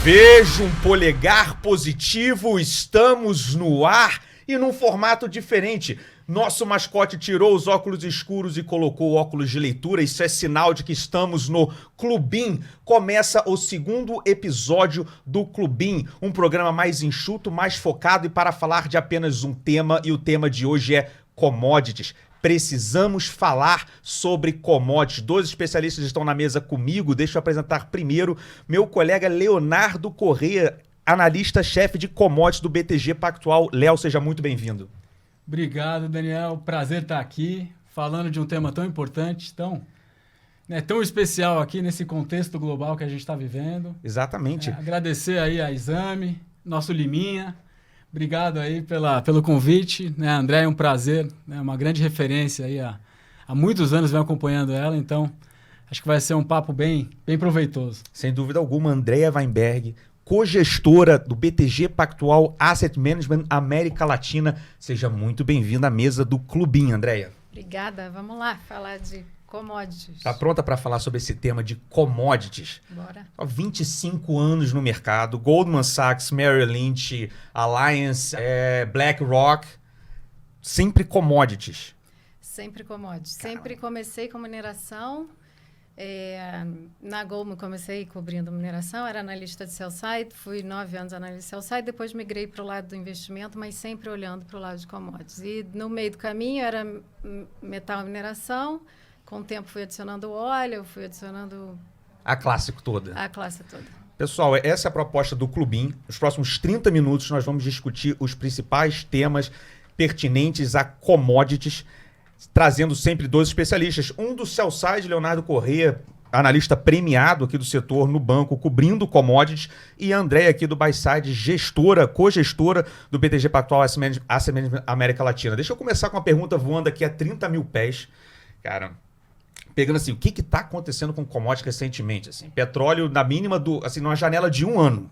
Vejo um polegar positivo, estamos no ar e num formato diferente. Nosso mascote tirou os óculos escuros e colocou óculos de leitura. Isso é sinal de que estamos no Clubin. Começa o segundo episódio do Clubin, um programa mais enxuto, mais focado e para falar de apenas um tema. E o tema de hoje é commodities. Precisamos falar sobre commodities. Dois especialistas estão na mesa comigo. Deixa eu apresentar primeiro meu colega Leonardo Corrêa, analista-chefe de commodities do BTG Pactual. Léo, seja muito bem-vindo. Obrigado, Daniel. Prazer estar aqui, falando de um tema tão importante, tão especial aqui nesse contexto global que a gente está vivendo. Exatamente. Agradecer aí a Exame, nosso Liminha. Obrigado aí pelo convite, né, André, é um prazer, né, uma grande referência aí há muitos anos venho acompanhando ela, então acho que vai ser um papo bem proveitoso. Sem dúvida alguma, Andréa Weinberg, cogestora do BTG Pactual Asset Management América Latina. Seja muito bem-vinda à mesa do Clubinho, Andréa. Obrigada, vamos lá falar de commodities. Está pronta para falar sobre esse tema de commodities? Bora. Há 25 anos no mercado, Goldman Sachs, Merrill Lynch, Alliance, BlackRock, sempre commodities. Sempre commodities. Caramba. Sempre comecei com mineração. Na Goldman comecei cobrindo mineração, era analista de sell-side, fui 9 anos analista de sell-side, depois migrei para o lado do investimento, mas sempre olhando para o lado de commodities. E no meio do caminho era metal e mineração. Com o tempo fui adicionando óleo, fui adicionando... A classe toda. A classe toda. Pessoal, essa é a proposta do Clubin. Nos próximos 30 minutos nós vamos discutir os principais temas pertinentes a commodities, trazendo sempre dois especialistas. Um do sell-side, Leonardo Corrêa, analista premiado aqui do setor no banco, cobrindo commodities, e a Andréa aqui do buy-side, cogestora do BTG Pactual Asset Management América Latina. Deixa eu começar com uma pergunta voando aqui a 30 mil pés. Cara... Pegando assim, o que está acontecendo com commodities recentemente? Assim, petróleo na mínima, numa janela de um ano.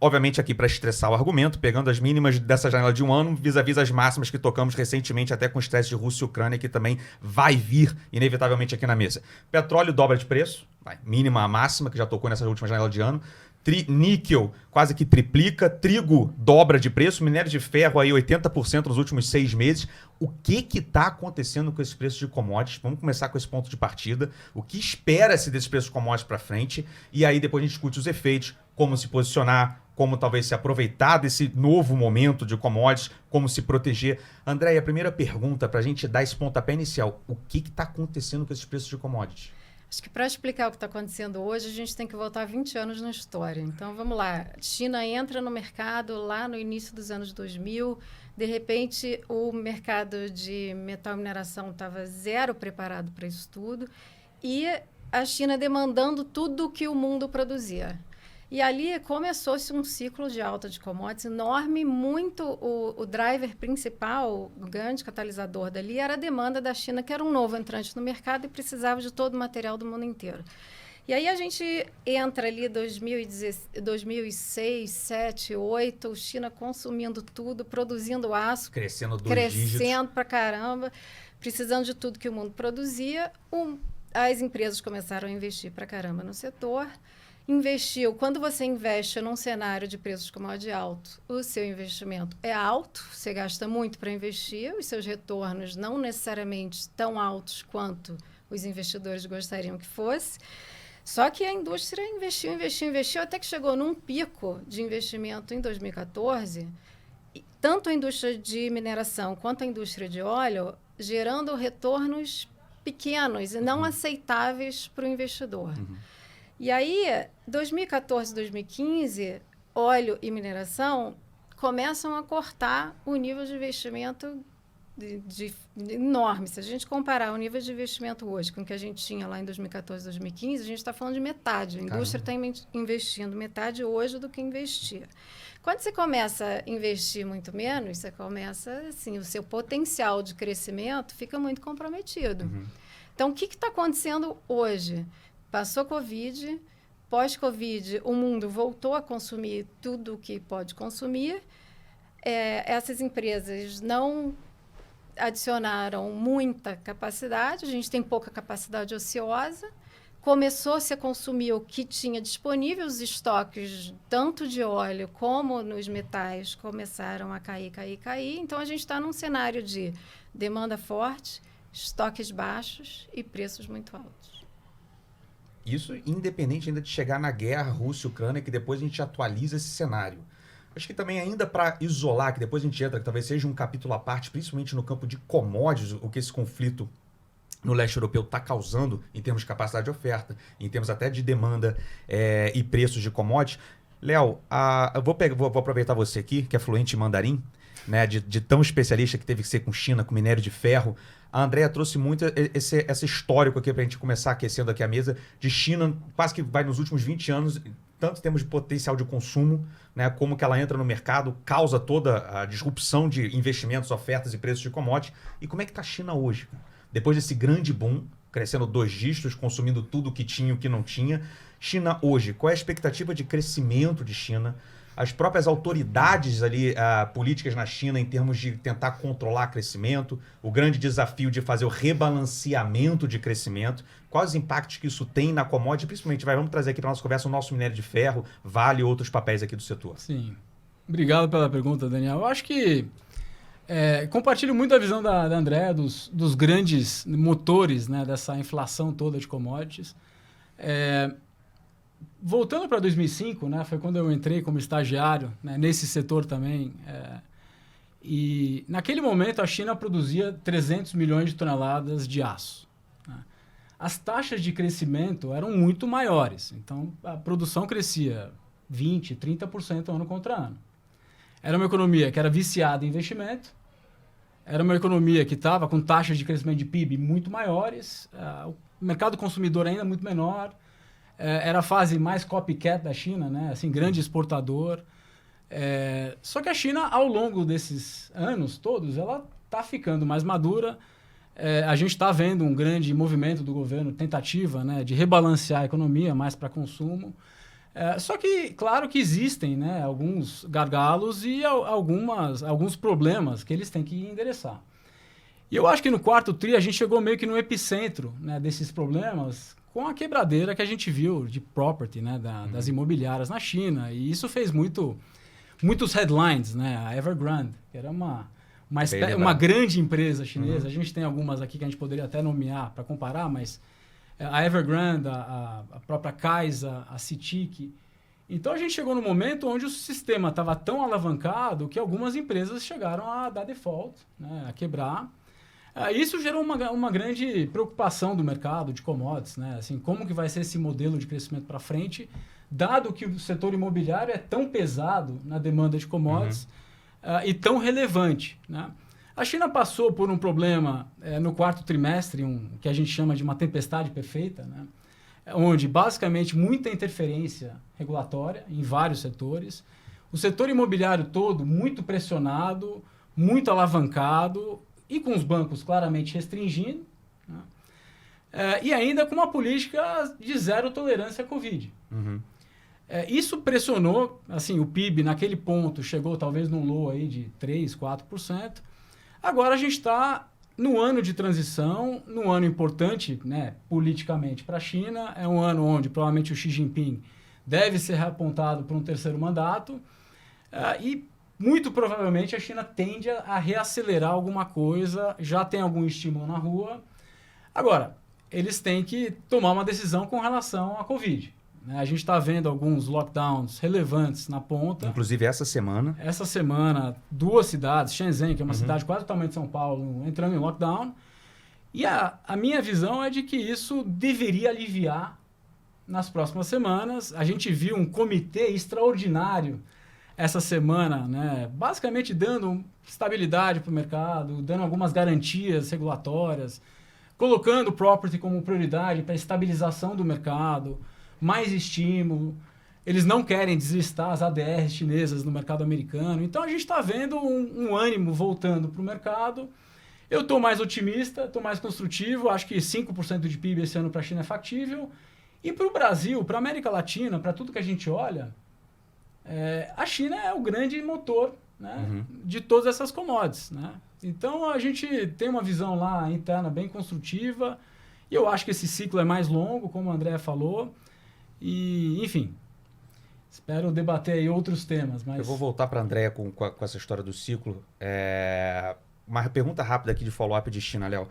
Obviamente aqui para estressar o argumento, pegando as mínimas dessa janela de um ano, vis-à-vis as máximas que tocamos recentemente, até com o estresse de Rússia e Ucrânia, que também vai vir inevitavelmente aqui na mesa. Petróleo dobra de preço, mínima a máxima, que já tocou nessa última janela de ano. Níquel quase que triplica, trigo dobra de preço, minério de ferro aí 80% nos últimos 6 meses. O que está acontecendo com esses preços de commodities? Vamos começar com esse ponto de partida. O que espera-se desses preços de commodities para frente? E aí depois a gente discute os efeitos, como se posicionar, como talvez se aproveitar desse novo momento de commodities, como se proteger. André, a primeira pergunta para a gente dar esse pontapé inicial. O que está acontecendo com esses preços de commodities? Acho que para explicar o que está acontecendo hoje, a gente tem que voltar 20 anos na história. Então, vamos lá. China entra no mercado lá no início dos anos 2000. De repente, o mercado de metal e mineração estava zero preparado para isso tudo. E a China demandando tudo que o mundo produzia. E ali começou-se um ciclo de alta de commodities enorme. Muito o driver principal, o grande catalisador dali, era a demanda da China, que era um novo entrante no mercado e precisava de todo o material do mundo inteiro. E aí a gente entra ali em 2006, 2007, 2008, China consumindo tudo, produzindo aço. Crescendo 2 dígitos. Crescendo pra caramba, precisando de tudo que o mundo produzia. As empresas começaram a investir pra caramba no setor. Quando você investe num cenário de preços de commodity alto, o seu investimento é alto, você gasta muito para investir, os seus retornos não necessariamente tão altos quanto os investidores gostariam que fosse. Só que a indústria investiu, até que chegou num pico de investimento em 2014, tanto a indústria de mineração quanto a indústria de óleo, gerando retornos pequenos e não aceitáveis para o investidor. E aí, 2014, 2015, óleo e mineração começam a cortar o nível de investimento enorme. Se a gente comparar o nível de investimento hoje com o que a gente tinha lá em 2014, 2015, a gente está falando de metade. A indústria está investindo metade hoje do que investia. Quando você começa a investir muito menos, você começa, assim, o seu potencial de crescimento fica muito comprometido. Então, o que está acontecendo hoje? Passou Covid, pós-Covid, o mundo voltou a consumir tudo o que pode consumir. Essas empresas não adicionaram muita capacidade, a gente tem pouca capacidade ociosa. começou-se a consumir o que tinha disponível, os estoques, tanto de óleo como nos metais, começaram a cair. Então, a gente está num cenário de demanda forte, estoques baixos e preços muito altos. Isso independente ainda de chegar na guerra Rússia-Ucrânia, que depois a gente atualiza esse cenário. Acho que também ainda para isolar, que depois a gente entra, que talvez seja um capítulo à parte, principalmente no campo de commodities, o que esse conflito no leste europeu está causando em termos de capacidade de oferta, em termos até de demanda e preços de commodities. Léo, eu vou aproveitar você aqui, que é fluente em mandarim, né, de tão especialista que teve que ser com China, com minério de ferro. A Andrea trouxe muito esse histórico aqui para a gente começar aquecendo aqui a mesa, de China, quase que vai nos últimos 20 anos, tanto em termos de potencial de consumo, né, como que ela entra no mercado, causa toda a disrupção de investimentos, ofertas e preços de commodities. E como é que está a China hoje? Depois desse grande boom, crescendo 2 dígitos, consumindo tudo o que tinha e o que não tinha. China hoje, qual é a expectativa de crescimento de China? As próprias autoridades ali políticas na China em termos de tentar controlar crescimento, o grande desafio de fazer o rebalanceamento de crescimento, quais os impactos que isso tem na commodity, principalmente, vamos trazer aqui para a nossa conversa o nosso minério de ferro, Vale e outros papéis aqui do setor. Sim. Obrigado pela pergunta, Daniel. Eu acho que compartilho muito a visão da Andrea, dos grandes motores, né, dessa inflação toda de commodities. Voltando para 2005, né, foi quando eu entrei como estagiário, né, nesse setor também. E naquele momento a China produzia 300 milhões de toneladas de aço. Né. As taxas de crescimento eram muito maiores. Então a produção crescia 20%, 30% ano contra ano. Era uma economia que era viciada em investimento, era uma economia que estava com taxas de crescimento de PIB muito maiores, o mercado consumidor ainda muito menor, era a fase mais copycat da China, né? Assim, grande exportador. Só que a China, ao longo desses anos todos, ela está ficando mais madura. A gente está vendo um grande movimento do governo, tentativa, né, de rebalancear a economia mais para consumo. Só que, claro que existem, né, alguns gargalos e alguns problemas que eles têm que endereçar. E eu acho que no quarto tri a gente chegou meio que no epicentro, né, desses problemas com a quebradeira que a gente viu de property, né, das imobiliárias na China. E isso fez muitos headlines, né? A Evergrande, que era uma grande empresa chinesa. A gente tem algumas aqui que a gente poderia até nomear para comparar, mas a Evergrande, a própria Kaisa, a CITIC. Então a gente chegou no momento onde o sistema estava tão alavancado que algumas empresas chegaram a dar default, né, a quebrar. Isso gerou uma grande preocupação do mercado de commodities, né? Assim, como que vai ser esse modelo de crescimento para frente, dado que o setor imobiliário é tão pesado na demanda de commodities e tão relevante, né? A China passou por um problema no quarto trimestre, que a gente chama de uma tempestade perfeita, né? Onde basicamente muita interferência regulatória em vários setores, o setor imobiliário todo muito pressionado, muito alavancado, e com os bancos claramente restringindo, né? E ainda com uma política de zero tolerância à Covid. Isso pressionou, assim, o PIB naquele ponto chegou talvez num low aí de 3%, 4%. Agora a gente está no ano de transição, num ano importante, né, politicamente para a China. É um ano onde provavelmente o Xi Jinping deve ser reapontado para um terceiro mandato. E muito provavelmente a China tende a reacelerar alguma coisa, já tem algum estímulo na rua. Agora, eles têm que tomar uma decisão com relação à Covid. Né? A gente está vendo alguns lockdowns relevantes na ponta. Inclusive essa semana. Essa semana, 2 cidades, Shenzhen, que é uma cidade quase do tamanho de São Paulo, entrando em lockdown. E a minha visão é de que isso deveria aliviar nas próximas semanas. A gente viu um comitê extraordinário essa semana, né, basicamente dando estabilidade para o mercado, dando algumas garantias regulatórias, colocando o property como prioridade para a estabilização do mercado, mais estímulo. Eles não querem deslistar as ADRs chinesas no mercado americano. Então a gente está vendo um ânimo voltando para o mercado. Eu estou mais otimista, estou mais construtivo. Acho que 5% de PIB esse ano para a China é factível. E para o Brasil, para a América Latina, para tudo que a gente olha, a China é o grande motor, né, de todas essas commodities, né? Então a gente tem uma visão lá interna bem construtiva E eu acho que esse ciclo é mais longo, como o André falou. E, enfim, espero debater aí outros temas. Mas... Eu vou voltar para a Andréa com essa história do ciclo. Uma pergunta rápida aqui de follow-up de China, Léo.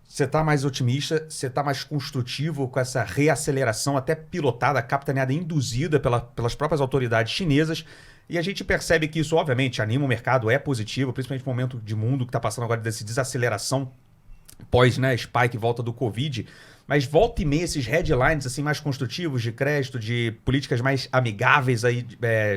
Você está mais otimista, você está mais construtivo com essa reaceleração até pilotada, capitaneada, induzida pelas próprias autoridades chinesas. E a gente percebe que isso, obviamente, anima o mercado, é positivo, principalmente no momento de mundo que está passando agora dessa desaceleração pós, né, spike, volta do Covid. Mas volta e meia esses headlines assim, mais construtivos de crédito, de políticas mais amigáveis aí,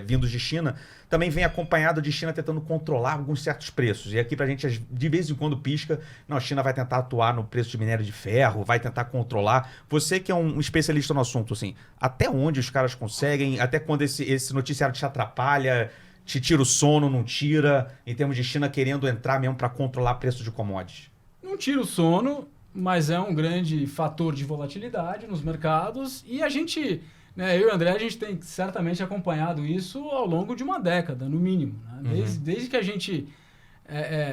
vindos de China, também vem acompanhado de China tentando controlar alguns certos preços. E aqui pra gente, de vez em quando, pisca, não, a China vai tentar atuar no preço de minério de ferro, vai tentar controlar. Você que é um especialista no assunto, assim, até onde os caras conseguem, até quando esse noticiário te atrapalha, te tira o sono, não tira, em termos de China querendo entrar mesmo para controlar preço de commodities? Não tira o sono, mas é um grande fator de volatilidade nos mercados e a gente, né, eu e o André, a gente tem certamente acompanhado isso ao longo de uma década, no mínimo. Né? Desde que a gente,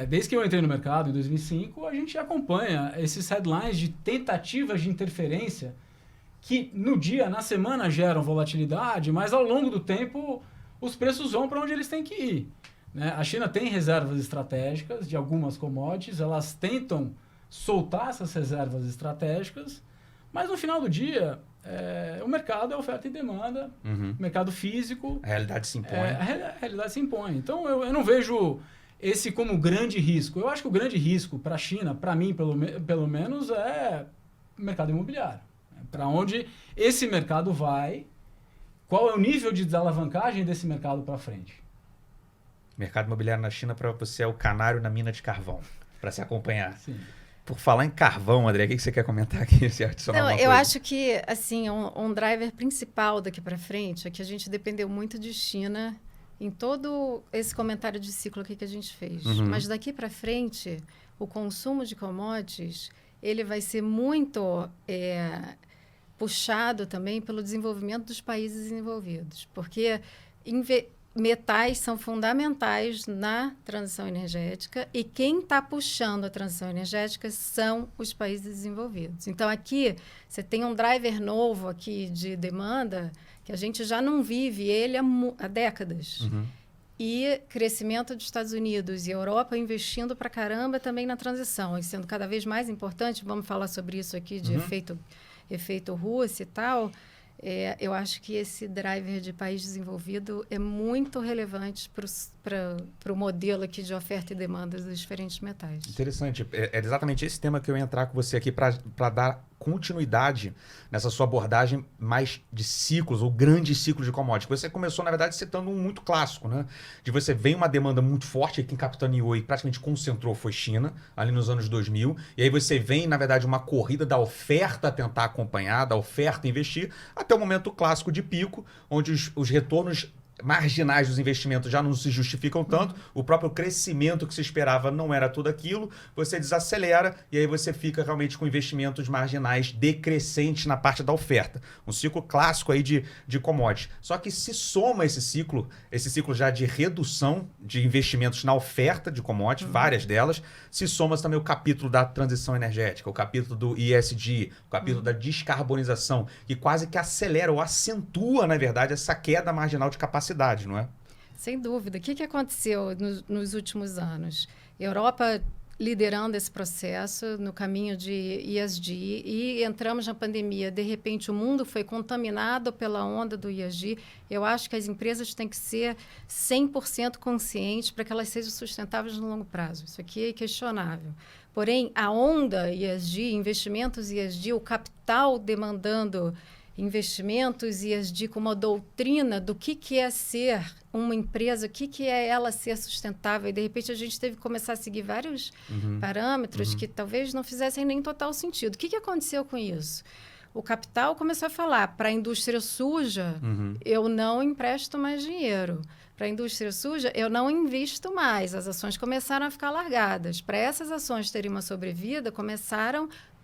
desde que eu entrei no mercado em 2005, a gente acompanha esses headlines de tentativas de interferência que no dia, na semana geram volatilidade, mas ao longo do tempo os preços vão para onde eles têm que ir. Né? A China tem reservas estratégicas de algumas commodities, elas tentam soltar essas reservas estratégicas, mas no final do dia, o mercado é oferta e demanda, o mercado físico... A realidade se impõe. A realidade se impõe. Então, eu não vejo esse como grande risco. Eu acho que o grande risco para a China, para mim, pelo menos, é o mercado imobiliário. Para onde esse mercado vai, qual é o nível de desalavancagem desse mercado para frente. Mercado imobiliário na China, para você, é o canário na mina de carvão, para se acompanhar. Sim. Por falar em carvão, André, o que você quer comentar aqui? Se adicionar eu acho que assim, um driver principal daqui para frente é que a gente dependeu muito de China em todo esse comentário de ciclo aqui que a gente fez. Mas daqui para frente, o consumo de commodities ele vai ser muito puxado também pelo desenvolvimento dos países desenvolvidos, porque metais são fundamentais na transição energética e quem está puxando a transição energética são os países desenvolvidos. Então, aqui, você tem um driver novo aqui de demanda que a gente já não vive ele há décadas. E crescimento dos Estados Unidos e Europa investindo para caramba também na transição, e sendo cada vez mais importante, vamos falar sobre isso aqui de efeito Rússia e tal. Eu acho que esse driver de país desenvolvido é muito relevante para o modelo aqui de oferta e demanda dos diferentes metais. Interessante. É exatamente esse tema que eu ia entrar com você aqui para dar continuidade nessa sua abordagem mais de ciclos, ou grandes ciclos de commodities. Você começou, na verdade, citando um muito clássico, né? De você vem uma demanda muito forte, quem capitaneou e praticamente concentrou foi China, ali nos anos 2000, e aí você vem, na verdade, uma corrida da oferta a tentar acompanhar, da oferta a investir, até o momento clássico de pico, onde os retornos marginais dos investimentos já não se justificam tanto, o próprio crescimento que se esperava não era tudo aquilo, você desacelera e aí você fica realmente com investimentos marginais decrescentes na parte da oferta. Um ciclo clássico aí de commodities. Só que se soma esse ciclo já de redução de investimentos na oferta de commodities, várias delas, se soma também o capítulo da transição energética, o capítulo do ESG, o capítulo da descarbonização, que quase que acelera ou acentua, na verdade, essa queda marginal de capacidade. Não é? Sem dúvida. O que aconteceu nos últimos anos? Europa liderando esse processo no caminho de ESG e entramos na pandemia. De repente, o mundo foi contaminado pela onda do ESG. Eu acho que as empresas têm que ser 100% conscientes para que elas sejam sustentáveis no longo prazo. Isso aqui é questionável. Porém, a onda ESG, investimentos ESG, o capital demandando investimentos ESG como uma doutrina do que é ser uma empresa, o que é ela ser sustentável. E, de repente, a gente teve que começar a seguir vários parâmetros que talvez não fizessem nem total sentido. O que aconteceu com isso? O capital começou a falar, para a indústria suja, eu não empresto mais dinheiro. para a indústria suja, eu não invisto mais. As ações começaram a ficar largadas. Para essas ações terem uma sobrevida,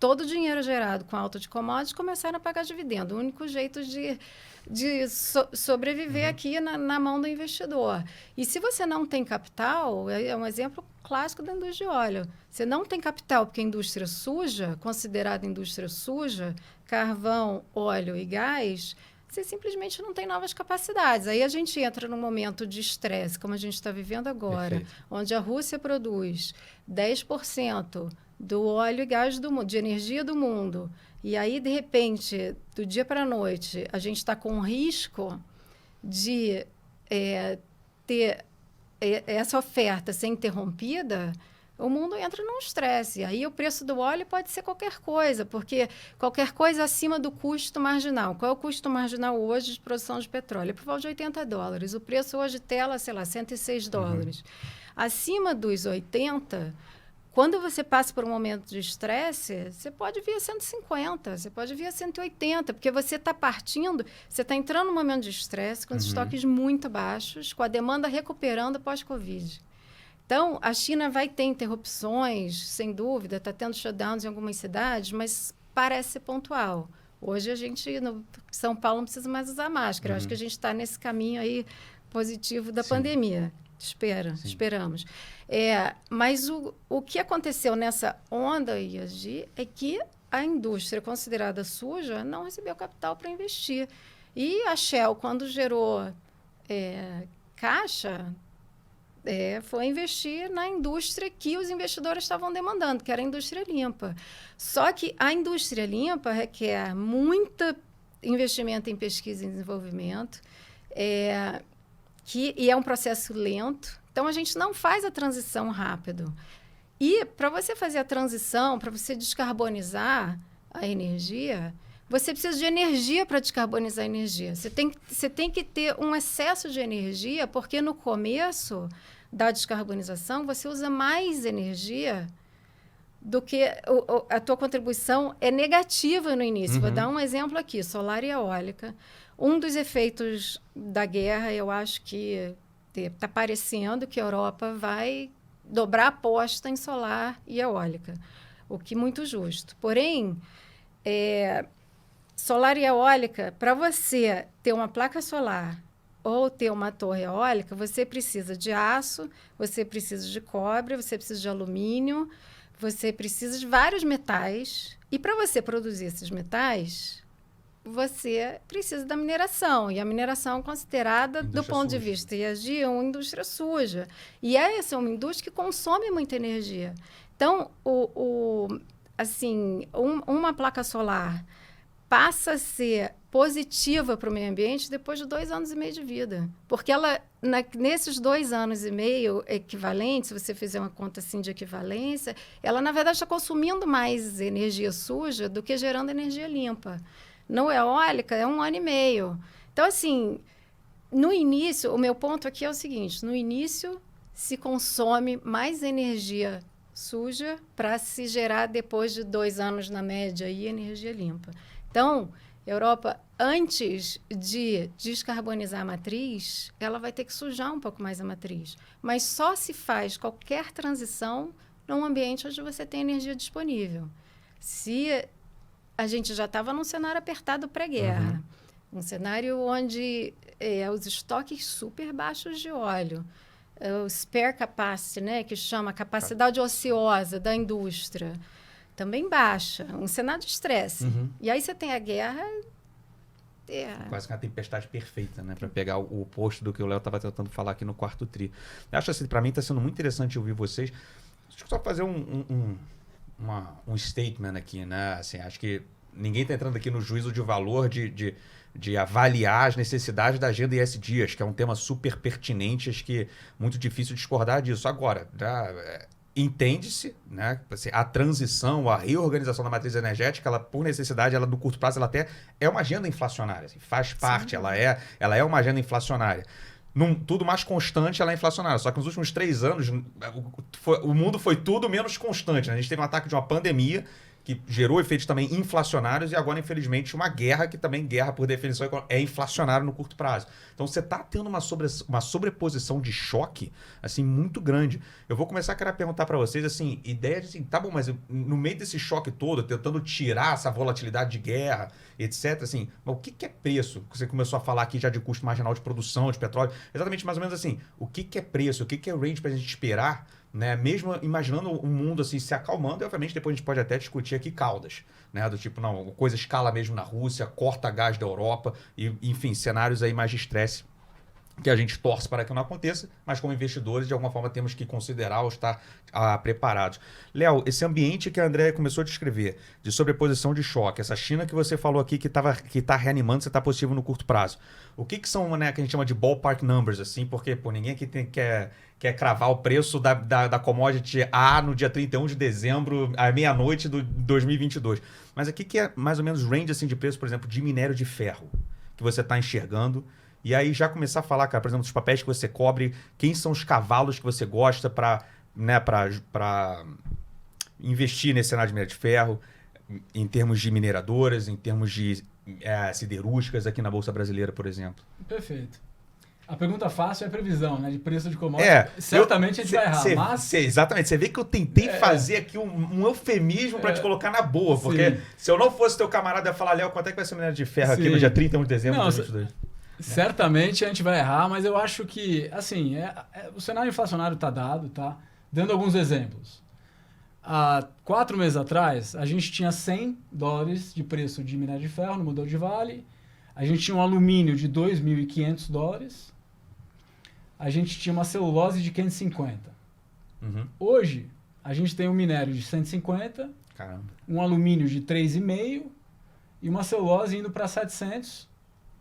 todo o dinheiro gerado com alta de commodities começaram a pagar dividendo. O único jeito de sobreviver aqui na mão do investidor. E se você não tem capital, é um exemplo clássico da indústria de óleo. Você não tem capital porque a indústria suja, considerada indústria suja, carvão, óleo e gás, você simplesmente não tem novas capacidades. Aí a gente entra num momento de estresse, como a gente está vivendo agora, onde a Rússia produz 10% do óleo e gás do mundo, de energia do mundo. E aí, de repente, do dia para a noite, a gente está com o risco de ter essa oferta ser interrompida, o mundo entra num estresse. Aí o preço do óleo pode ser qualquer coisa, porque qualquer coisa acima do custo marginal. Qual é o custo marginal hoje de produção de petróleo? É por volta de $80. O preço hoje tela, sei lá, $106. Acima dos 80, quando você passa por um momento de estresse, você pode vir a 150, você pode vir a 180, porque você está partindo, você está entrando num momento de estresse, com os estoques muito baixos, com a demanda recuperando pós-Covid. Então, a China vai ter interrupções, sem dúvida, está tendo shutdowns em algumas cidades, mas parece ser pontual. Hoje, a gente, no São Paulo, não precisa mais usar máscara. Eu acho que a gente está nesse caminho aí positivo da pandemia. Esperamos. Mas o que aconteceu nessa onda, IAG, é que a indústria considerada suja não recebeu capital para investir. E a Shell, quando gerou caixa, foi investir na indústria que os investidores estavam demandando, que era a indústria limpa. Só que a indústria limpa requer muito investimento em pesquisa e desenvolvimento, e é um processo lento. Então, a gente não faz a transição rápido. E, para você fazer a transição, para você descarbonizar a energia, você precisa de energia para descarbonizar a energia. Você tem que ter um excesso de energia, porque no começo da descarbonização, você usa mais energia do que a tua contribuição é negativa no início. Vou dar um exemplo aqui, solar e eólica. Um dos efeitos da guerra, eu acho que está parecendo que a Europa vai dobrar a aposta em solar e eólica, o que é muito justo. Porém, solar e eólica, para você ter uma placa solar ou ter uma torre eólica, você precisa de aço, você precisa de cobre, você precisa de alumínio, você precisa de vários metais. E para você produzir esses metais, você precisa da mineração. E a mineração é considerada, do ponto de vista IAG, uma indústria suja. E essa é uma indústria que consome muita energia. Então, uma placa solar passa a ser positiva para o meio ambiente depois de 2 anos e meio de vida. Porque ela, nesses 2 anos e meio equivalentes, se você fizer uma conta assim de equivalência, ela, na verdade, está consumindo mais energia suja do que gerando energia limpa. No eólica, é 1 ano e meio. Então, assim, no início, o meu ponto aqui é o seguinte, no início se consome mais energia suja para se gerar, depois de 2 anos, na média, aí, energia limpa. Então, Europa, antes de descarbonizar a matriz, ela vai ter que sujar um pouco mais a matriz. Mas só se faz qualquer transição num ambiente onde você tem energia disponível. Se a gente já estava num cenário apertado pré-guerra, um cenário onde os estoques super baixos de óleo, o spare capacity, né, que chama a capacidade ociosa da indústria, também baixa, um cenário de estresse. E aí você tem a guerra... Quase que uma tempestade perfeita, né? Para pegar o oposto do que o Léo estava tentando falar aqui no quarto tri. Eu acho assim, para mim está sendo muito interessante ouvir vocês. Deixa eu só fazer um statement aqui, né? Assim, acho que ninguém está entrando aqui no juízo de valor de avaliar as necessidades da agenda ESG, acho que é um tema super pertinente, acho que é muito difícil discordar disso. Agora, entende-se, né, a transição, a reorganização da matriz energética, ela, por necessidade, ela no curto prazo, ela até é uma agenda inflacionária, assim, faz parte, ela é uma agenda inflacionária. Tudo mais constante, ela é inflacionária. Só que nos últimos 3 anos, o mundo foi tudo menos constante, né? A gente teve um ataque de uma pandemia que gerou efeitos também inflacionários e agora, infelizmente, uma guerra que também, guerra por definição, é inflacionária no curto prazo. Então, você está tendo uma sobreposição de choque, assim, muito grande. Eu vou começar a querer perguntar para vocês, assim, ideia de, assim, tá bom, mas no meio desse choque todo, tentando tirar essa volatilidade de guerra, etc., assim, mas o que é preço? Você começou a falar aqui já de custo marginal de produção, de petróleo, exatamente mais ou menos assim, o que é preço, o que é range para a gente esperar, né? Mesmo imaginando um mundo assim se acalmando, e obviamente depois a gente pode até discutir aqui caudas, né? Do tipo, não, coisa escala mesmo na Rússia, corta gás da Europa, e enfim, cenários aí mais de estresse que a gente torce para que não aconteça, mas como investidores, de alguma forma, temos que considerar ou estar preparados. Léo, esse ambiente que a André começou a descrever, de sobreposição de choque, essa China que você falou aqui que está reanimando, você está positivo no curto prazo. O que são, né, que a gente chama de ballpark numbers, assim, porque ninguém aqui quer cravar o preço da commodity A no dia 31 de dezembro, à meia-noite de 2022. Mas aqui que é mais ou menos range assim, de preço, por exemplo, de minério de ferro, que você está enxergando. E aí já começar a falar, cara, por exemplo, dos papéis que você cobre, quem são os cavalos que você gosta para investir nesse cenário de minério de ferro, em termos de mineradoras, em termos de siderúrgicas aqui na Bolsa Brasileira, por exemplo. Perfeito. A pergunta fácil é a previsão, né, de preço de commodities. Certamente a gente vai errar, exatamente. Você vê que eu tentei fazer aqui um eufemismo para te colocar na boa, porque se eu não fosse teu camarada, eu ia falar, Léo, quanto é que vai ser o minério de ferro aqui no dia 31 de dezembro de 2022? Certamente a gente vai errar, mas eu acho que, assim, o cenário inflacionário está dado, tá? Dando alguns exemplos. Há 4 meses atrás, a gente tinha $100 de preço de minério de ferro no modelo de Vale, a gente tinha um alumínio de $2.500, a gente tinha uma celulose de 550. Uhum. Hoje, a gente tem um minério de 150, Caramba. Um alumínio de 3,5 e uma celulose indo para 700,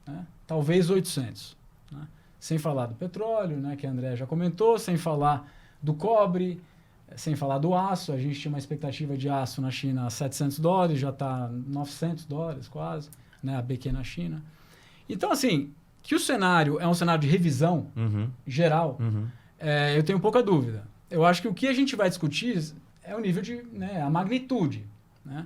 né? Talvez 800. Né? Sem falar do petróleo, né, que a André já comentou, sem falar do cobre, sem falar do aço. A gente tinha uma expectativa de aço na China a $700, já está $900 quase, né, a BQ na China. Então, assim, que o cenário é um cenário de revisão geral, eu tenho pouca dúvida. Eu acho que o que a gente vai discutir é o nível de, né, a magnitude. Né?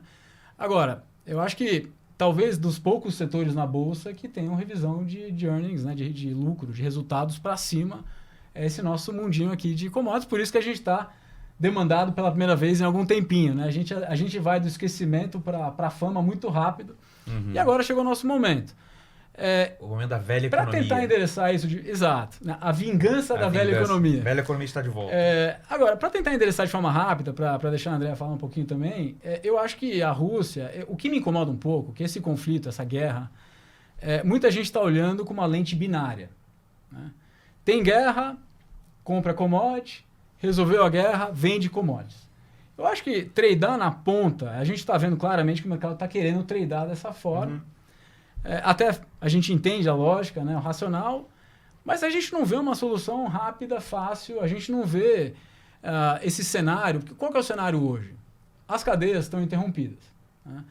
Agora, eu acho que talvez dos poucos setores na Bolsa que tenham revisão de earnings, né, de lucro, de resultados para cima, é esse nosso mundinho aqui de commodities. Por isso que a gente está demandado pela primeira vez em algum tempinho. Né? A gente vai do esquecimento para a fama muito rápido. E agora chegou o nosso momento. O momento da velha economia. Para tentar endereçar isso, exato, né? A vingança da velha economia. A velha economia está de volta. Agora, para tentar endereçar de forma rápida, para deixar a Andrea falar um pouquinho também, eu acho que a Rússia, o que me incomoda um pouco, que esse conflito, essa guerra, muita gente está olhando com uma lente binária. Né? Tem guerra, compra commodity, resolveu a guerra, vende commodities. Eu acho que tradear na ponta, a gente está vendo claramente que o mercado está querendo tradear dessa forma. Até a gente entende a lógica, né, o racional, mas a gente não vê uma solução rápida, fácil, a gente não vê esse cenário. Qual que é o cenário hoje? As cadeias estão interrompidas. Né?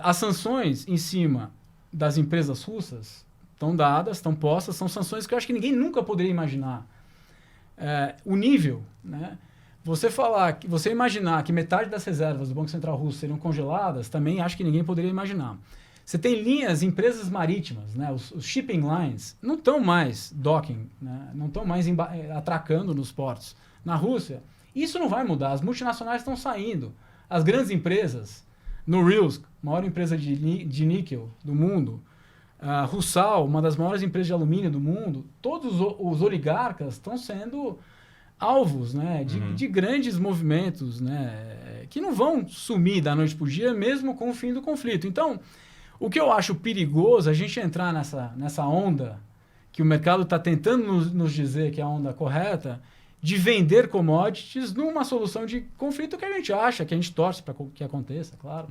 As sanções em cima das empresas russas estão dadas, estão postas, são sanções que eu acho que ninguém nunca poderia imaginar. O nível, né? Você imaginar que metade das reservas do Banco Central Russo seriam congeladas, também acho que ninguém poderia imaginar. Você tem linhas, empresas marítimas, né? Os shipping lines não estão mais docking, né? Não estão mais atracando nos portos. Na Rússia, isso não vai mudar. As multinacionais estão saindo. As grandes empresas, Norilsk, maior empresa de níquel do mundo, Rusal, uma das maiores empresas de alumínio do mundo, todos os oligarcas estão sendo alvos, né? De grandes movimentos, né? Que não vão sumir da noite para o dia, mesmo com o fim do conflito. Então, o que eu acho perigoso, a gente entrar nessa onda, que o mercado está tentando nos dizer que é a onda correta, de vender commodities numa solução de conflito que a gente acha, que a gente torce para que aconteça, claro.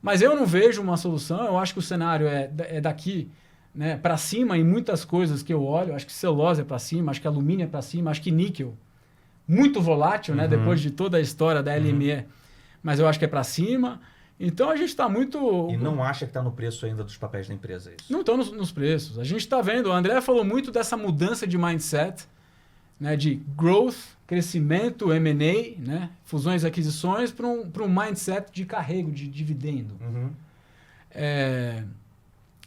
Mas eu não vejo uma solução, eu acho que o cenário é daqui, né, para cima em muitas coisas que eu olho. Acho que celulose é para cima, acho que alumínio é para cima, acho que níquel, muito volátil, né, depois de toda a história da LME, mas eu acho que é para cima. Então a gente está muito... E não acha que está no preço ainda dos papéis da empresa, é isso? Não estão nos preços. A gente está vendo, o André falou muito dessa mudança de mindset né, de growth, crescimento, M&A, né, fusões e aquisições, para um mindset de carrego, de dividendo.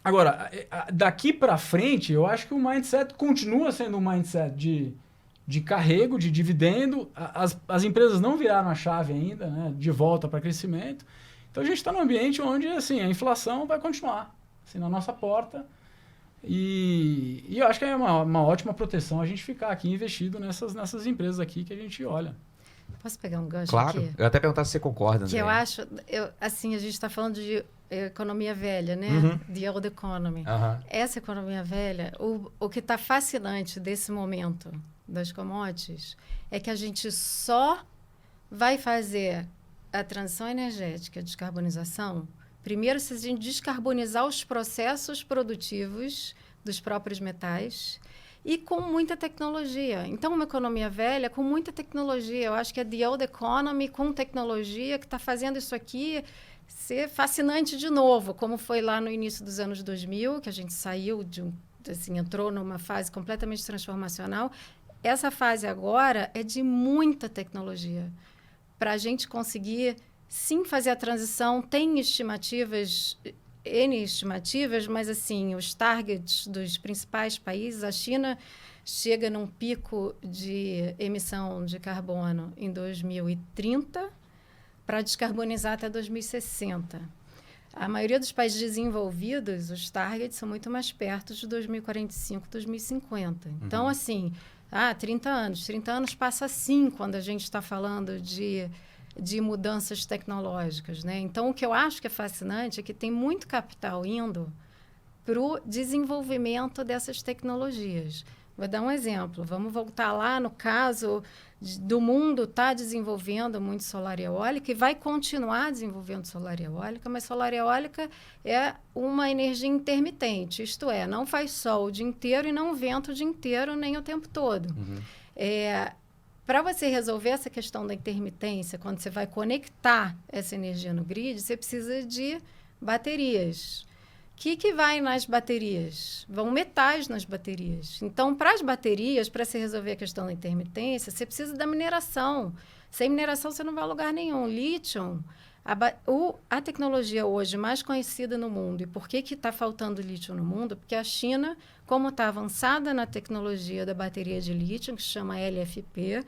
Agora, daqui para frente, eu acho que o mindset continua sendo um mindset de carrego, de dividendo. As empresas não viraram a chave ainda, né, de volta para crescimento. Então, a gente está num ambiente onde assim, a inflação vai continuar assim, na nossa porta. E eu acho que é uma ótima proteção a gente ficar aqui investido nessas empresas aqui que a gente olha. Posso pegar um gancho Claro. aqui? Eu até perguntar se você concorda, Que André. eu acho, assim, a gente está falando de economia velha, né? The old economy. Essa economia velha, o que está fascinante desse momento das commodities é que a gente só vai fazer a transição energética, a descarbonização, primeiro se a gente descarbonizar os processos produtivos dos próprios metais e com muita tecnologia. Então, uma economia velha com muita tecnologia. Eu acho que é the old economy com tecnologia que está fazendo isso aqui ser fascinante de novo, como foi lá no início dos anos 2000, que a gente saiu entrou numa fase completamente transformacional. Essa fase agora é de muita tecnologia. Para a gente conseguir, sim, fazer a transição, tem N estimativas, mas assim, os targets dos principais países, a China chega num pico de emissão de carbono em 2030 para descarbonizar até 2060. A maioria dos países desenvolvidos, os targets são muito mais perto de 2045, 2050. Então, assim, 30 anos. 30 anos passa assim quando a gente está falando de mudanças tecnológicas, né? Então, o que eu acho que é fascinante é que tem muito capital indo para o desenvolvimento dessas tecnologias. Vou dar um exemplo. Vamos voltar lá no caso do mundo está desenvolvendo muito solar e eólica e vai continuar desenvolvendo solar e eólica, mas solar e eólica é uma energia intermitente, isto é, não faz sol o dia inteiro e não vento o dia inteiro nem o tempo todo. Para você resolver essa questão da intermitência, quando você vai conectar essa energia no grid, você precisa de baterias. O que vai nas baterias? Vão metais nas baterias. Então, para as baterias, para se resolver a questão da intermitência, você precisa da mineração. Sem mineração, você não vai a lugar nenhum. Lítio, a tecnologia hoje mais conhecida no mundo. E por que está faltando lítio no mundo? Porque a China, como está avançada na tecnologia da bateria de lítio, que se chama LFP,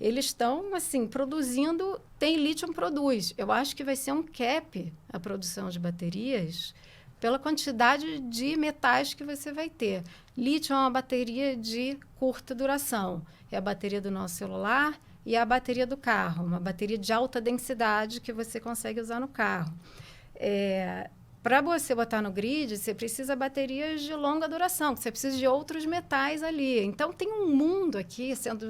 eles estão, assim, produzindo... Tem lítio, produz. Eu acho que vai ser um cap a produção de baterias pela quantidade de metais que você vai ter. Lítio é uma bateria de curta duração. É a bateria do nosso celular e a bateria do carro. Uma bateria de alta densidade que você consegue usar no carro. Para você botar no grid, você precisa de baterias de longa duração, você precisa de outros metais ali. Então, tem um mundo aqui sendo...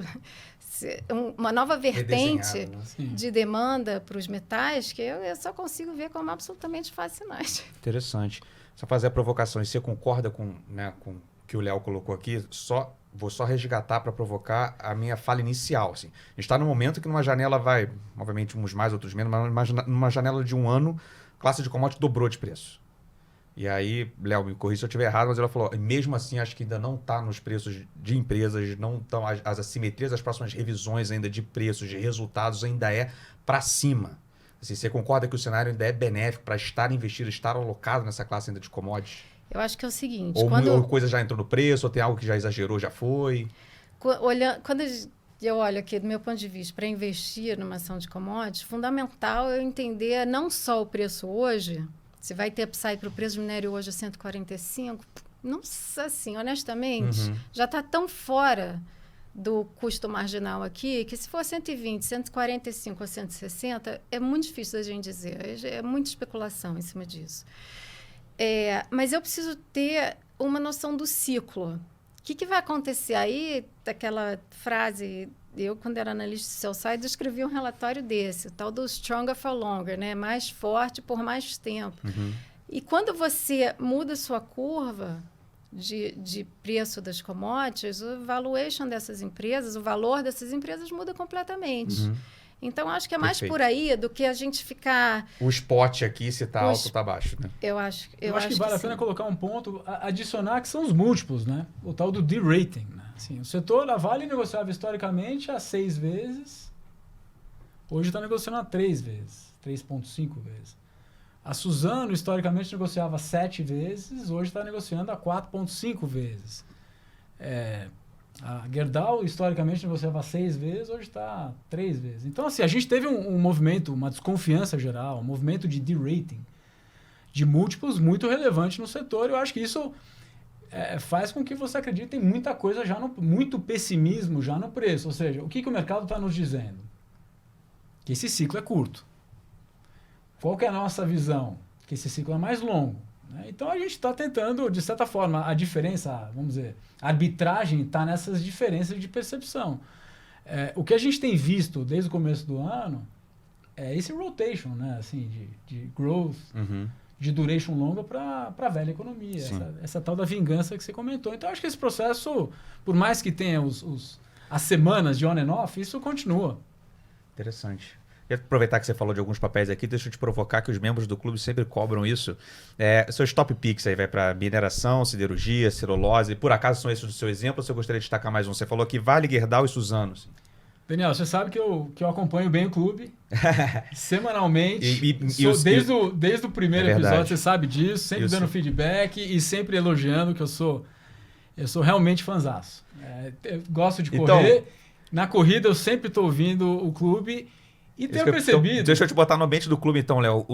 uma nova vertente de demanda para os metais que eu só consigo ver como absolutamente fascinante. Interessante. Só fazer a provocação. E você concorda com o que o Léo colocou aqui? Vou só resgatar para provocar a minha fala inicial. Assim. A gente está num momento que numa janela vai, obviamente uns mais, outros menos, mas numa janela de um ano, a classe de commodity dobrou de preço. E aí, Léo, me corrija se eu estiver errado, mas ela falou, mesmo assim, acho que ainda não está nos preços de empresas, não estão as assimetrias, as próximas revisões ainda de preços, de resultados, ainda é para cima. Assim, você concorda que o cenário ainda é benéfico para estar investido, estar alocado nessa classe ainda de commodities? Eu acho que é o seguinte... Ou coisa já entrou no preço, ou tem algo que já exagerou, já foi? Quando eu olho aqui, do meu ponto de vista, para investir numa ação de commodities, fundamental eu entender não só o preço hoje... Se vai ter upside para o preço do minério hoje a 145, não sei, assim, honestamente, já está tão fora do custo marginal aqui, que se for 120, 145 ou 160, é muito difícil da gente dizer. É muita especulação em cima disso. Mas eu preciso ter uma noção do ciclo. O que vai acontecer aí, daquela frase... Eu, quando era analista de sell-side, escrevi um relatório desse, o tal do stronger for longer, né? Mais forte por mais tempo. E quando você muda sua curva de preço das commodities, o valuation dessas empresas, o valor dessas empresas muda completamente. Então, acho que é mais por aí do que a gente ficar... O spot aqui, se está alto ou está baixo, né? Eu acho que vale a pena colocar um ponto, adicionar que são os múltiplos, né? O tal do D-rating, né? Assim, o setor, a Vale negociava historicamente a 6 vezes, hoje está negociando a 3 vezes, 3,5 vezes. A Suzano, historicamente, negociava 7 vezes, hoje está negociando a 4,5 vezes. A Gerdau, historicamente, negociava 6 vezes, hoje está 3 vezes. Então, assim, a gente teve um movimento, uma desconfiança geral, um movimento de de-rating, de múltiplos muito relevante no setor. Eu acho que isso faz com que você acredite em muita coisa já muito pessimismo já no preço. Ou seja, o que o mercado está nos dizendo? Que esse ciclo é curto. Qual que é a nossa visão? Que esse ciclo é mais longo. Né? Então a gente está tentando, de certa forma, a diferença, vamos dizer, a arbitragem está nessas diferenças de percepção. O que a gente tem visto desde o começo do ano é esse rotation, né? Assim, de growth, de duration longa para a velha economia, essa tal da vingança que você comentou. Então, acho que esse processo, por mais que tenha as semanas de on and off, isso continua. Interessante. Quero aproveitar que você falou de alguns papéis aqui, deixa eu te provocar que os membros do clube sempre cobram isso. Seus top picks aí vai para mineração, siderurgia, celulose. Por acaso são esses do seu exemplo ou você gostaria de destacar mais um? Você falou aqui Vale, Gerdau e Suzano. Assim. Daniel, você sabe que eu acompanho bem o clube, semanalmente, desde o primeiro episódio, você sabe disso, sempre dando feedback e sempre elogiando, que eu sou realmente fãzaço. Eu gosto de correr, na corrida eu sempre estou ouvindo o clube e tenho percebido... Então, deixa eu te botar no ambiente do clube então, Léo.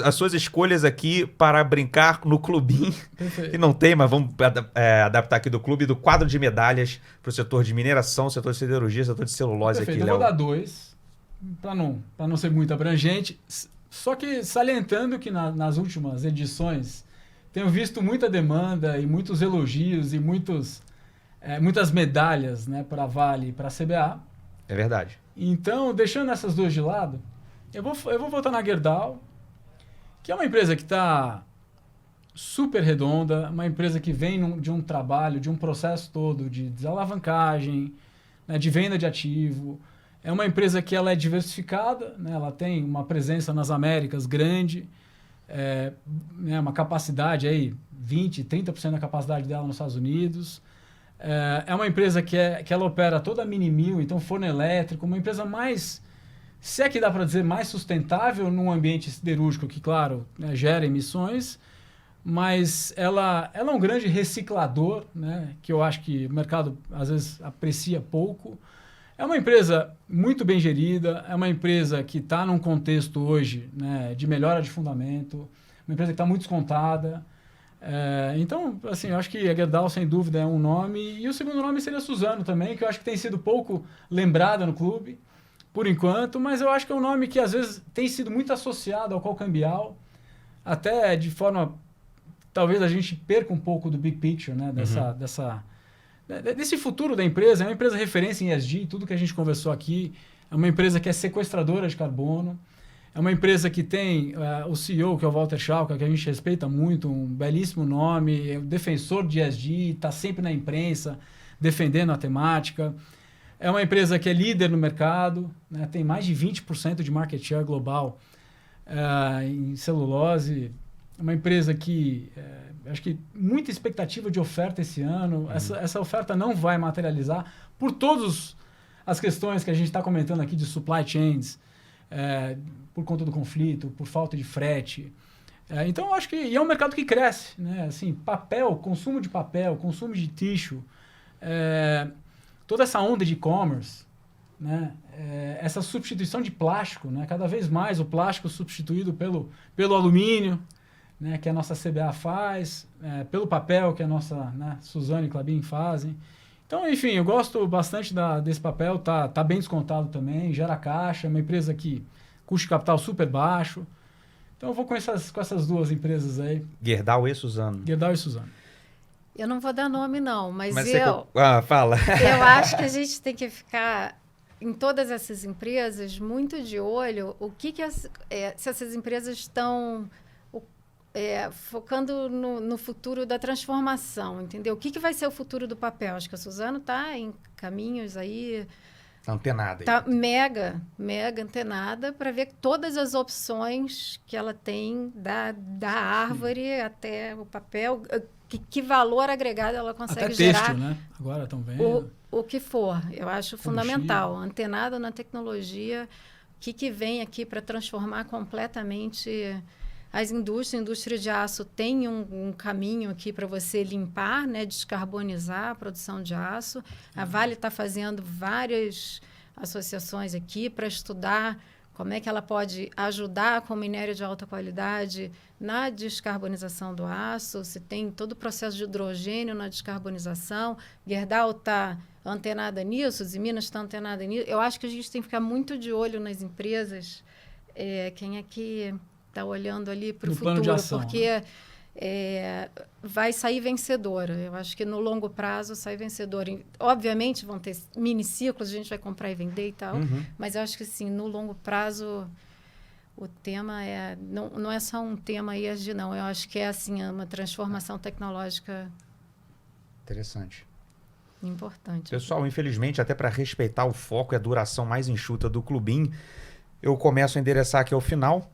As suas escolhas aqui para brincar no clubinho, que não tem, mas vamos adaptar aqui do clube, do quadro de medalhas para o setor de mineração, setor de siderurgia, setor de celulose. Perfeito. Aqui, eu Léo. vou dar 2, para não ser muito abrangente, só que salientando que nas últimas edições tenho visto muita demanda e muitos elogios e muitas medalhas, né, para a Vale e para a CBA. É verdade. Então, deixando essas duas de lado, eu vou voltar na Gerdau, que é uma empresa que está super redonda, uma empresa que vem de um trabalho, de um processo todo de desalavancagem, né, de venda de ativo. É uma empresa que ela é diversificada, né, ela tem uma presença nas Américas grande, né, uma capacidade aí, 20%, 30% da capacidade dela nos Estados Unidos. É uma empresa que ela opera toda a mini-mill, então forno elétrico, uma empresa mais, se é que dá para dizer, mais sustentável num ambiente siderúrgico que, claro, né, gera emissões, mas ela é um grande reciclador, né, que eu acho que o mercado às vezes aprecia pouco. É uma empresa muito bem gerida, é uma empresa que está num contexto hoje, né, de melhora de fundamento, uma empresa que está muito descontada. Então, assim, eu acho que a Gerdau, sem dúvida, é um nome. E o segundo nome seria Suzano também, que eu acho que tem sido pouco lembrada no clube, por enquanto, mas eu acho que é um nome que, às vezes, tem sido muito associado ao call cambial, até de forma... Talvez a gente perca um pouco do big picture, né, desse futuro da empresa. É uma empresa referência em ESG, tudo que a gente conversou aqui. É uma empresa que é sequestradora de carbono. É uma empresa que tem o CEO, que é o Walter Schalka, que a gente respeita muito, um belíssimo nome, é um defensor de ESG, está sempre na imprensa, defendendo a temática. É uma empresa que é líder no mercado, né, tem mais de 20% de market share global em celulose. É uma empresa que, acho que muita expectativa de oferta esse ano. Essa oferta não vai materializar por todas as questões que a gente está comentando aqui de supply chains, por conta do conflito, por falta de frete. Então, eu acho que é um mercado que cresce. Né? Assim, papel, consumo de papel, consumo de tissue, toda essa onda de e-commerce, né? Essa substituição de plástico, né? Cada vez mais o plástico substituído pelo alumínio, né? Que a nossa CBA faz, pelo papel que a nossa, né, Suzano e Klabin fazem. Então, enfim, eu gosto bastante desse papel, tá bem descontado também, gera caixa, é uma empresa que custo de capital super baixo. Então, eu vou com essas duas empresas aí. Gerdau e Suzano. Gerdau e Suzano. Eu não vou dar nome, não, mas fala. Eu acho que a gente tem que ficar, em todas essas empresas, muito de olho se essas empresas estão... focando no futuro da transformação, entendeu? O que vai ser o futuro do papel? Acho que a Suzano está em caminhos aí... Está antenada. Está mega antenada para ver todas as opções que ela tem da árvore até o papel. que valor agregado ela consegue Até gerar. texto, né? Agora estão vendo. O que for, eu acho fundamental. Antenado na tecnologia, o que vem aqui para transformar completamente as indústrias. A indústria de aço tem um caminho aqui para você limpar, né, descarbonizar a produção de aço. A Vale está fazendo várias associações aqui para estudar como é que ela pode ajudar com minério de alta qualidade na descarbonização do aço. Você tem todo o processo de hidrogênio na descarbonização. Gerdau está antenada nisso, e Minas está antenada nisso. Eu acho que a gente tem que ficar muito de olho nas empresas. Quem é que está olhando ali para o futuro? Porque vai sair vencedora. Eu acho que no longo prazo sai vencedora. Obviamente vão ter mini ciclos, a gente vai comprar e vender e tal, mas eu acho que sim, no longo prazo o tema não é só um tema ESG, não. Eu acho que é assim, uma transformação tecnológica interessante. Importante. Pessoal, infelizmente, até para respeitar o foco e a duração mais enxuta do Clubin, eu começo a endereçar aqui ao final,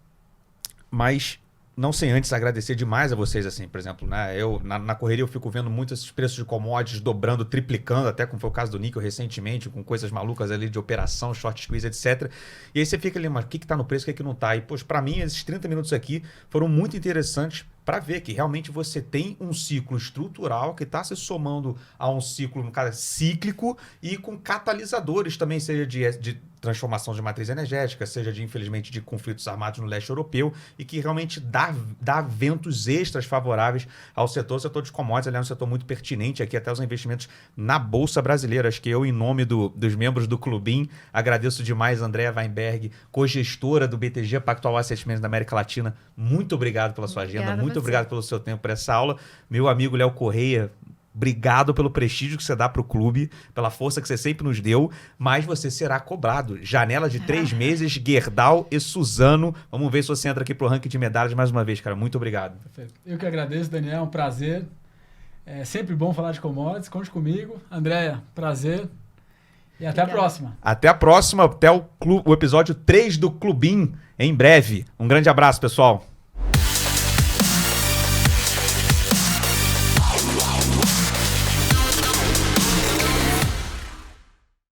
mas não sem antes agradecer demais a vocês, assim, por exemplo, né? Eu, na correria, eu fico vendo muito esses preços de commodities dobrando, triplicando, até como foi o caso do níquel recentemente, com coisas malucas ali de operação, short squeeze, etc. E aí você fica ali, mas o que está no preço, o que não está? E, pois, para mim, esses 30 minutos aqui foram muito interessantes para ver que realmente você tem um ciclo estrutural que está se somando a um ciclo, no caso, cíclico e com catalisadores também, seja de transformação de matriz energética, seja infelizmente, de conflitos armados no leste europeu e que realmente dá ventos extras favoráveis ao setor. O setor de commodities, aliás, é um setor muito pertinente aqui até os investimentos na Bolsa Brasileira. Acho que eu, em nome dos membros do Clubin, agradeço demais a Andréa Weinberg, co-gestora do BTG Pactual Asset Management da América Latina. Muito obrigado pela sua agenda, muito obrigado pelo seu tempo por essa aula. Meu amigo Léo Correia, obrigado pelo prestígio que você dá para o clube, pela força que você sempre nos deu, mas você será cobrado. Janela de 3 meses, Gerdau e Suzano. Vamos ver se você entra aqui para o ranking de medalhas mais uma vez, cara. Muito obrigado. Perfeito. Eu que agradeço, Daniel. É um prazer. É sempre bom falar de commodities. Conte comigo. Andréia, prazer. E até a próxima. Até a próxima. Até o episódio 3 do Clubin, em breve. Um grande abraço, pessoal.